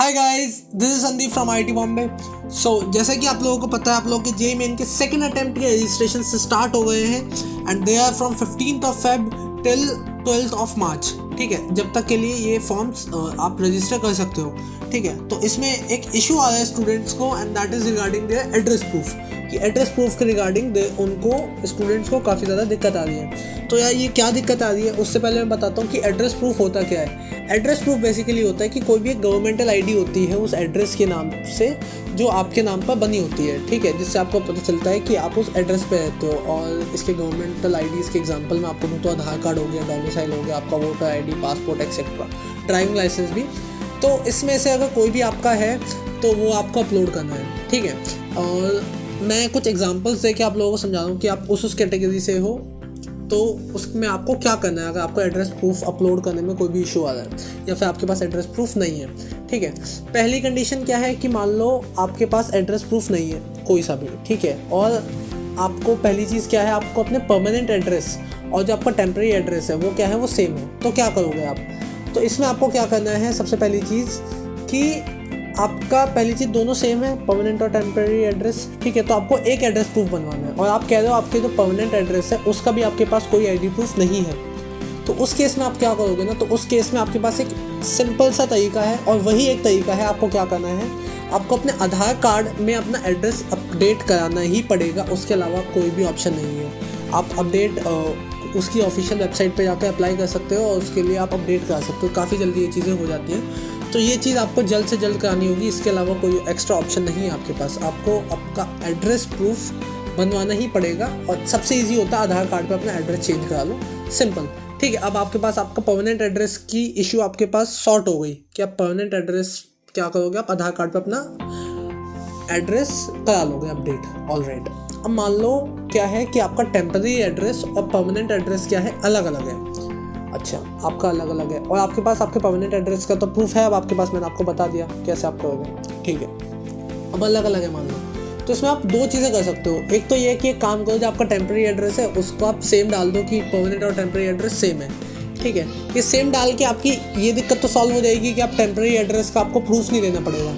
Hi guys, this is Sandeep from IT Bombay. So जैसे कि आप लोगों को पता है, आप लोगों के जेईई मेन के सेकंड अटेम्प्ट के रजिस्ट्रेशन से स्टार्ट हो गए हैं and they are from 15th of Feb till 12th of March. ठीक है, जब तक के लिए ये फॉर्म्स आप रजिस्टर कर सकते हो। ठीक है, तो इसमें एक इशू आ रहा है स्टूडेंट्स को and that is regarding their address proof, कि एड्रेस प्रूफ के रिगार्डिंग उनको स्टूडेंट्स को काफ़ी ज़्यादा दिक्कत आ रही है। तो यार ये क्या दिक्कत आ रही है, उससे पहले मैं बताता हूँ कि एड्रेस प्रूफ होता क्या है। एड्रेस प्रूफ बेसिकली होता है कि कोई भी एक गवर्नमेंटल आईडी होती है उस एड्रेस के नाम से जो आपके नाम पर बनी होती है। ठीक है, जिससे आपको पता चलता है कि आप उस एड्रेस पे रहते हो। और इसके गवर्नमेंटल आईडीज़ के एग्जांपल में आपको दूँ तो आधार कार्ड हो गया, डोमिसाइल हो गया, आपका voter ID, passport etcetera, driving licence भी। तो इसमें से अगर कोई भी आपका है तो वो आपको अपलोड करना है। ठीक है, और मैं कुछ एग्जांपल्स दे के आप लोगों को समझा रहा हूँ कि आप उस कैटेगरी से हो तो उसमें आपको क्या करना है अगर आपको एड्रेस प्रूफ अपलोड करने में कोई भी इशू आ रहा है या फिर आपके पास एड्रेस प्रूफ नहीं है। ठीक है, पहली कंडीशन क्या है कि मान लो आपके पास एड्रेस प्रूफ नहीं है कोई सा भी। ठीक है, और आपको पहली चीज़ क्या है, आपको अपने परमानेंट एड्रेस और जो आपका टेम्प्रेरी एड्रेस है वो क्या है, वो सेम है। तो क्या करोगे आप, तो इसमें आपको क्या करना है, सबसे पहली चीज़ कि आपका पहली चीज़ दोनों सेम है, परमानेंट और टेम्प्रेरी एड्रेस। ठीक है, तो आपको एक एड्रेस प्रूफ बनवाना है और आप कह रहे हो आपके जो परमानेंट एड्रेस है उसका भी आपके पास कोई आईडी प्रूफ नहीं है। तो उस केस में आप क्या करोगे ना, तो उस केस में आपके पास एक सिंपल सा तरीका है और वही एक तरीका है। आपको क्या करना है, आपको अपने आधार कार्ड में अपना एड्रेस अपडेट कराना ही पड़ेगा, उसके अलावा कोई भी ऑप्शन नहीं है। आप अपडेट उसकी ऑफिशियल वेबसाइट पे जाकर अप्लाई कर सकते हो और उसके लिए आप अपडेट करा सकते हो। काफ़ी जल्दी ये चीज़ें हो जाती हैं। तो ये चीज़ आपको जल्द से जल्द करानी होगी, इसके अलावा कोई एक्स्ट्रा ऑप्शन नहीं है आपके पास। आपको आपका एड्रेस प्रूफ बनवाना ही पड़ेगा और सबसे इजी होता है आधार कार्ड पे अपना एड्रेस चेंज करा लो, सिंपल। ठीक है, अब आपके पास आपका परमानेंट एड्रेस की इशू आपके पास सॉर्ट हो गई कि आप परमानेंट एड्रेस क्या करोगे, आप आधार कार्ड पे अपना एड्रेस करा लोगे अपडेट। ऑलराइट, अब मान लो क्या है कि आपका टेम्पररी एड्रेस और परमानेंट एड्रेस क्या है, अलग अलग है। अच्छा, आपका अलग अलग है और आपके पास आपके परमानेंट एड्रेस का तो प्रूफ है अब आपके पास, मैंने आपको बता दिया कैसे आप करोगे। ठीक है, अब अलग अलग है मान लो, तो इसमें आप दो चीज़ें कर सकते हो। एक तो ये है कि एक काम करो, जो आपका टेम्प्रेरी एड्रेस है उसको आप सेम डाल दो कि परमानेंट और टेम्प्रेरी एड्रेस सेम है। ठीक है, ये सेम डाल के आपकी ये दिक्कत तो सॉल्व हो जाएगी कि आप टेम्प्रेरी एड्रेस का आपको प्रूफ नहीं देना पड़ेगा।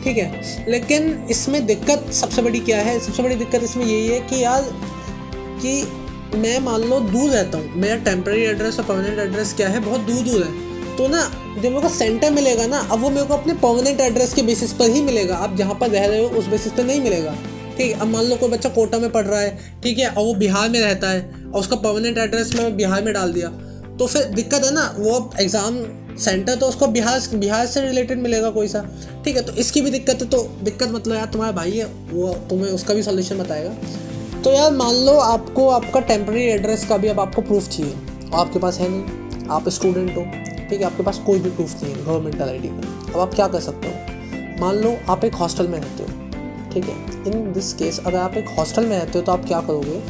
ठीक है, लेकिन इसमें दिक्कत सबसे बड़ी क्या है, सबसे बड़ी दिक्कत इसमें यही है कि यार कि मैं मान लो दूर रहता हूँ, मेरा टेम्प्रेरी एड्रेस और परमानेंट एड्रेस क्या है, बहुत दूर दूर है। तो ना जो मेरे को सेंटर मिलेगा ना, अब वो मेरे को अपने परमानेंट एड्रेस के बेसिस पर ही मिलेगा। आप जहाँ पर रह रहे हो उस बेसिस पर नहीं मिलेगा। ठीक है, अब मान लो कोई बच्चा कोटा में पढ़ रहा है, ठीक है, और वो बिहार में रहता है और उसका परमानेंट एड्रेस मैं बिहार में डाल दिया, तो फिर दिक्कत है ना। वो एग्ज़ाम सेंटर तो उसको बिहार से रिलेटेड मिलेगा कोई सा। ठीक है, तो इसकी भी दिक्कत है। तो दिक्कत मतलब यार तुम्हारा भाई है, वो तुम्हें उसका भी सोल्यूशन बताएगा। तो यार मान लो आपको आपका टेम्प्रेरी एड्रेस का भी अब आपको प्रूफ चाहिए और आपके पास है नहीं, आप स्टूडेंट हो। ठीक है, आपके पास कोई भी प्रूफ नहीं है गवर्नमेंटल आईडी का। अब आप क्या कर सकते हो, मान लो आप एक हॉस्टल में रहते हो। ठीक है, इन दिस केस अगर आप एक हॉस्टल में रहते हो तो आप क्या करोगे,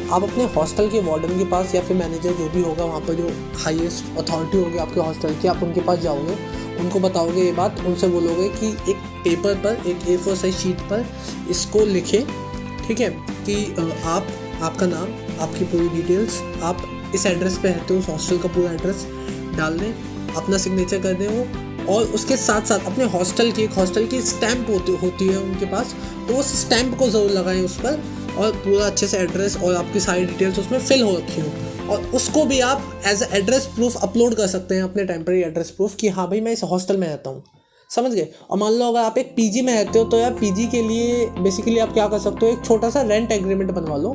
आप अपने हॉस्टल के वार्डन के पास या फिर मैनेजर जो भी होगा वहाँ पर, जो हाईएस्ट अथॉरिटी होगी आपके हॉस्टल की, आप उनके पास जाओगे, उनको बताओगे ये बात, उनसे बोलोगे कि एक पेपर पर, एक A4 साइज शीट पर इसको लिखे। ठीक है, कि आपका नाम, आपकी पूरी डिटेल्स, आप इस एड्रेस पे रहते हो, उस हॉस्टल का पूरा एड्रेस डाल दें, अपना सिग्नेचर कर दें वो, और उसके साथ साथ अपने हॉस्टल की स्टैंप होती है उनके पास, तो उस स्टैंप को ज़रूर लगाएं उस पर, और पूरा अच्छे से एड्रेस और आपकी सारी डिटेल्स उसमें फिल हो रखी हो। और उसको भी आप एज एड्रेस प्रूफ अपलोड कर सकते हैं, अपने टेम्प्रेरी एड्रेस प्रूफ, कि हाँ भाई मैं इस हॉस्टल में रहता हूँ। समझ गए। और मान लो अगर आप एक पीजी में रहते हो तो यार पीजी के लिए बेसिकली आप क्या कर सकते हो, एक छोटा सा रेंट एग्रीमेंट बनवा लो।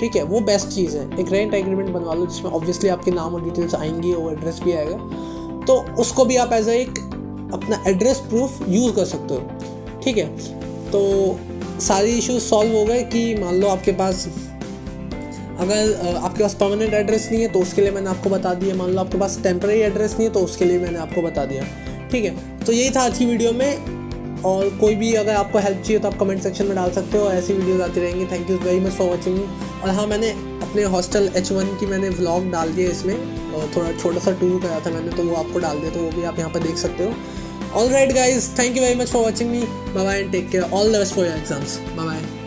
ठीक है, वो बेस्ट चीज़ है, एक रेंट एग्रीमेंट बनवा लो जिसमें ऑब्वियसली आपके नाम और डिटेल्स आएंगी और एड्रेस भी आएगा। तो उसको भी आप एज एक अपना एड्रेस प्रूफ यूज़ कर सकते हो। ठीक है, तो सारी इश्यूज सॉल्व हो गए कि मान लो आपके पास, अगर आपके पास परमानेंट एड्रेस नहीं है तो उसके लिए मैंने आपको बता दिया, मान लो आपके पास टेम्प्रेरी एड्रेस नहीं है तो उसके लिए मैंने आपको बता दिया। ठीक है, तो यही था आज की वीडियो में, और कोई भी अगर आपको हेल्प चाहिए तो आप कमेंट सेक्शन में डाल सकते हो और ऐसी वीडियोस आती रहेंगी। Thank you very much for watching मी। और हाँ, मैंने अपने हॉस्टल H1 की मैंने व्लॉग डाल दिया इसमें, और थोड़ा छोटा सा टूर करा था मैंने, तो वो आपको डाल दिया, तो वो भी आप यहाँ पर देख सकते हो। Alright guys, thank you very much for watching me. Bye bye and take care. All the best for your exams. Bye bye.